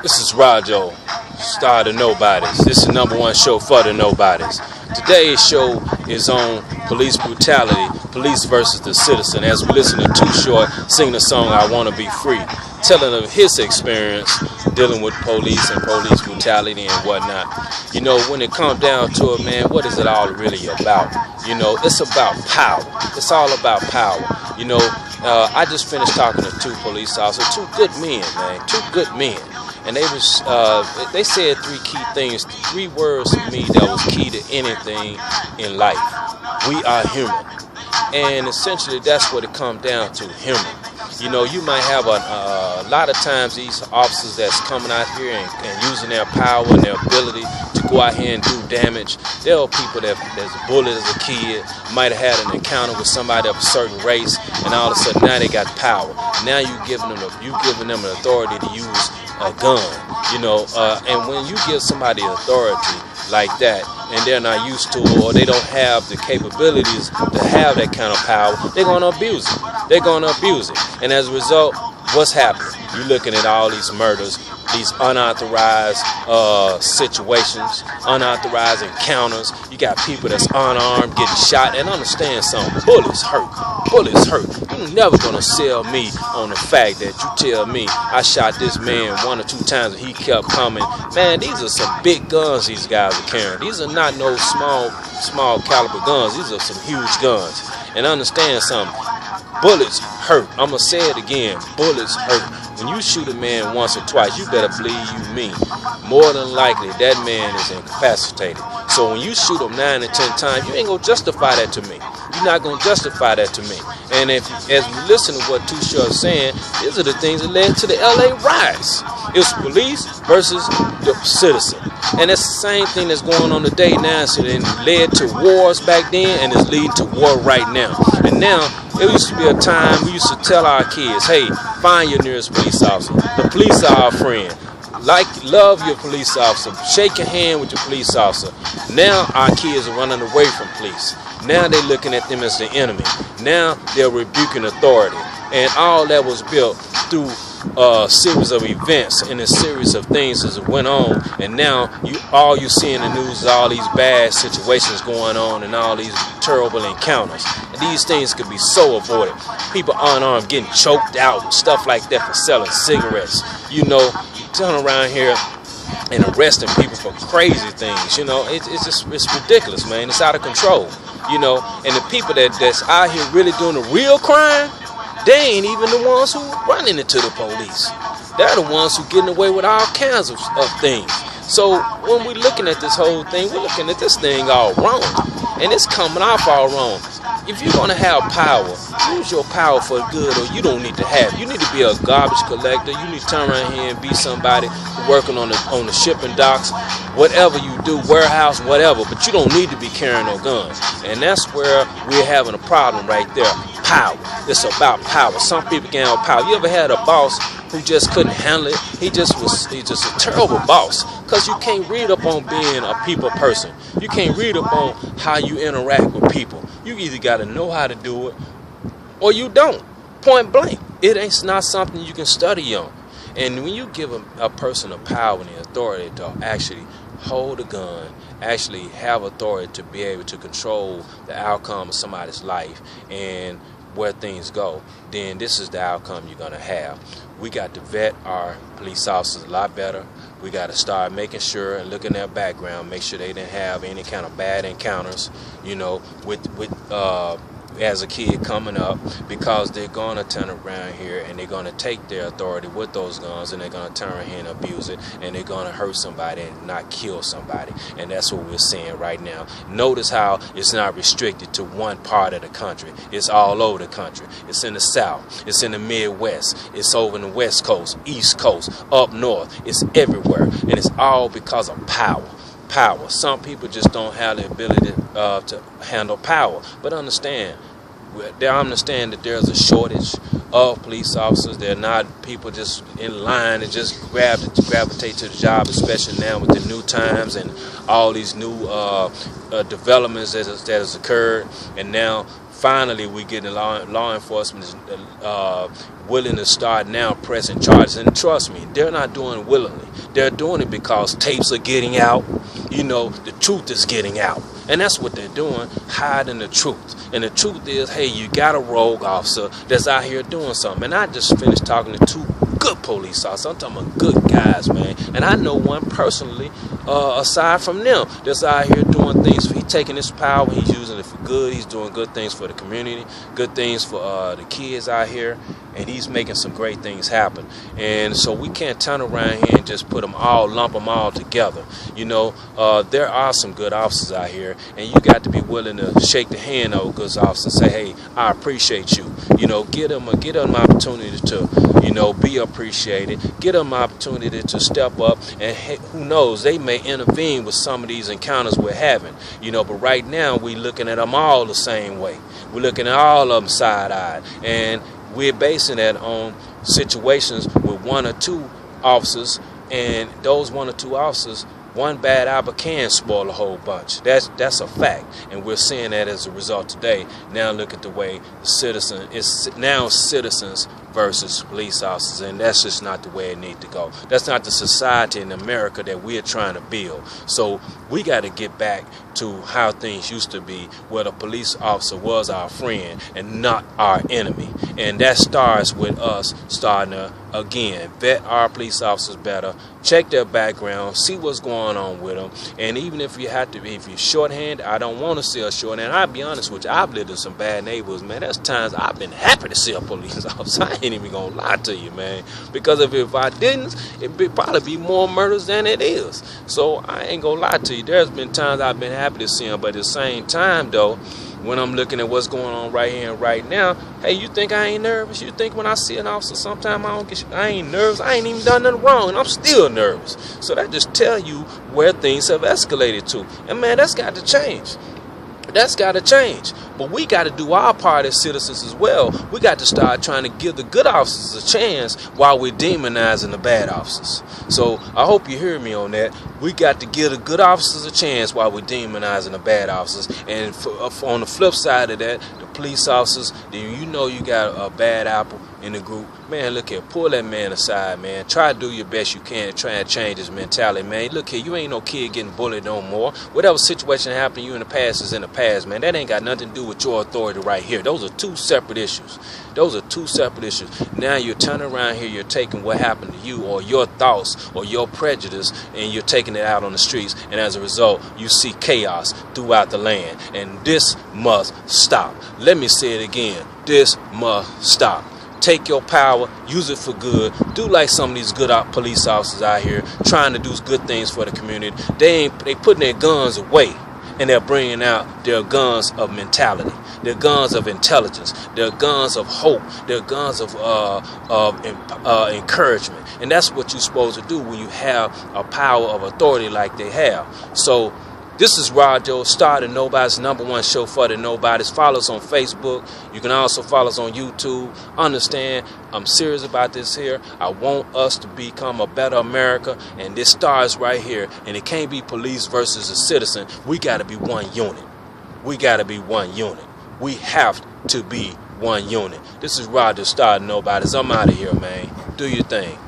This is Rajo, star of the Nobodies. This is the #1 show for the Nobodies. Today's show is on police brutality, police versus the citizen, as we listen to Too Short sing the song I Wanna Be Free, telling of his experience dealing with police and police brutality and whatnot. You know, when it comes down to it, man, what is it all really about? You know, it's about power. It's all about power. You know, I just finished talking to two police officers, two good men, man, two good men. And they said three key things, three words to me that was key to anything in life. We are human. And essentially that's what it comes down to, human. You know, you might have a lot of times these officers that's coming out here and using their power and their ability to go out here and do damage. There are people that's bullied as a kid, might have had an encounter with somebody of a certain race, and all of a sudden now they got power. Now you giving them an authority to use a gun, you know, and when you give somebody authority like that and they're not used to it, or they don't have the capabilities to have that kind of power, they're going to abuse it. They're going to abuse it. And as a result, what's happening? You're looking at all these murders, these unauthorized situations, unauthorized encounters. You got people that's unarmed getting shot. And understand something, bullets hurt. Bullets hurt. You're never going to sell me on the fact that you tell me I shot this man 1 or 2 times and he kept coming. Man, these are some big guns these guys are carrying. These are not no small caliber guns. These are some huge guns. And understand something, bullets hurt. I'm going to say it again, bullets hurt. When you shoot a man once or twice, you better believe you me. More than likely, that man is incapacitated. So when you shoot him 9 or 10 times, you ain't going to justify that to me. You're not going to justify that to me. And as we listen to what Too Short is saying, these are the things that led to the LA riots. It's police versus the citizen. And it's the same thing that's going on today now. So it led to wars back then, and it's leading to war right now. And now, it used to be a time we used to tell our kids, hey, find your nearest police officer. The police are our friend. Love your police officer. Shake your hand with your police officer. Now our kids are running away from police. Now they're looking at them as the enemy. Now they're rebuking authority. And all that was built through a series of events and a series of things as it went on. And now all you see in the news is all these bad situations going on and all these terrible encounters. And these things could be so avoided. People unarmed getting choked out, stuff like that for selling cigarettes. You know, turning around here and arresting people for crazy things. You know, it's ridiculous, man. It's out of control. You know, and the people that's out here really doing the real crime, they ain't even the ones who running into the police. They're the ones who getting away with all kinds of things. So when we're looking at this whole thing, we're looking at this thing all wrong. And it's coming off all wrong. If you're going to have power, use your power for good, or you don't need to have. You need to be a garbage collector. You need to turn around here and be somebody working on the shipping docks, whatever you do, warehouse, whatever. But you don't need to be carrying no guns. And that's where we're having a problem right there. Power. It's about power. Some people can't have power. You ever had a boss who just couldn't handle it? He's just a terrible boss, because you can't read up on being a people person. You can't read up on how you interact with people. You either got to know how to do it or you don't. Point blank. It's not something you can study on. And when you give a person the power and the authority to actually hold a gun, actually have authority to be able to control the outcome of somebody's life and where things go, then this is the outcome you're going to have. We got to vet our police officers a lot better. We got to start making sure and look in their background, make sure they didn't have any kind of bad encounters, you know, with as a kid coming up, because they're going to turn around here and they're going to take their authority with those guns and they're going to turn around here and abuse it, and they're going to hurt somebody and not kill somebody. And that's what we're seeing right now. Notice how it's not restricted to one part of the country. It's all over the country. It's in the South. It's in the Midwest. It's over in the West Coast, East Coast, up North. It's everywhere. And it's all because of power. Power. Some people just don't have the ability to handle power. But understand that there's a shortage of police officers. They're not people just in line and just gravitate to the job, especially now with the new times and all these new developments that has occurred. And now finally we get law enforcement is willing to start now pressing charges. And trust me, they're not doing it willingly. They're doing it because tapes are getting out. You know, the truth is getting out. And that's what they're doing, hiding the truth. And the truth is, hey, you got a rogue officer that's out here doing something. And I just finished talking to two good police officers. I'm talking about good guys, man. And I know one personally, aside from them, that's out here doing things. He's taking his power, he's using it for good. He's doing good things for the community, good things for the kids out here. And he's making some great things happen. And so we can't turn around here and just lump them all together. You know, there are some good officers out here, and you got to be willing to shake the hand of a good officer and say, hey, I appreciate you. You know, get them an opportunity to, you know, be appreciated. Get them an opportunity to step up, and hey, who knows, they may intervene with some of these encounters we're having. You know, but right now we're looking at them all the same way. We're looking at all of them side-eyed, and we're basing that on situations with one or two officers, and those one or two officers, one bad apple can spoil a whole bunch. That's a fact, and we're seeing that as a result today. Now look at the way it's now citizens versus police officers, and that's just not the way it needs to go. That's not the society in America that we're trying to build. So we got to get back to how things used to be, where the police officer was our friend and not our enemy. And that starts with us starting to, again, vet our police officers better, check their background, see what's going on with them. And even if you have to, if you're shorthanded, I don't want to see a shorthand. I'll be honest with you, I've lived in some bad neighborhoods, man. There's times I've been happy to see a police officer. I ain't even gonna lie to you, man. Because if I didn't, it'd probably be more murders than it is. So I ain't gonna lie to you. There's been times I've been happy to see them, but at the same time, though, when I'm looking at what's going on right here and right now, hey, you think I ain't nervous? You think when I see an officer, sometimes I ain't nervous? I ain't even done nothing wrong, and I'm still nervous. So that just tell you where things have escalated to. And man, that's got to change. That's got to change. But we got to do our part as citizens as well. We got to start trying to give the good officers a chance while we're demonizing the bad officers. So I hope you hear me on that. We got to give the good officers a chance while we're demonizing the bad officers. And on the flip side of that, the police officers, you know you got a bad apple in the group, man, look here, pull that man aside, man. Try to do your best you can to try and change his mentality, man. Look here, you ain't no kid getting bullied no more. Whatever situation happened to you in the past is in the past, man. That ain't got nothing to do with your authority right here. Those are two separate issues. Those are two separate issues. Now you're turning around here, you're taking what happened to you or your thoughts or your prejudice, and you're taking it out on the streets, and as a result, you see chaos throughout the land. And this must stop. Let me say it again. This must stop. Take your power, use it for good. Do like some of these good police officers out here trying to do good things for the community. They putting their guns away, and they're bringing out their guns of mentality, their guns of intelligence, their guns of hope, their guns of encouragement. And that's what you're supposed to do when you have a power of authority like they have. So this is Rojo, Star to Nobody's #1 show for the nobodies. Follow us on Facebook. You can also follow us on YouTube. Understand, I'm serious about this here. I want us to become a better America, and this starts right here. And it can't be police versus a citizen. We got to be one unit. We got to be one unit. We have to be one unit. This is Rojo, Star to Nobody's. I'm out of here, man. Do your thing.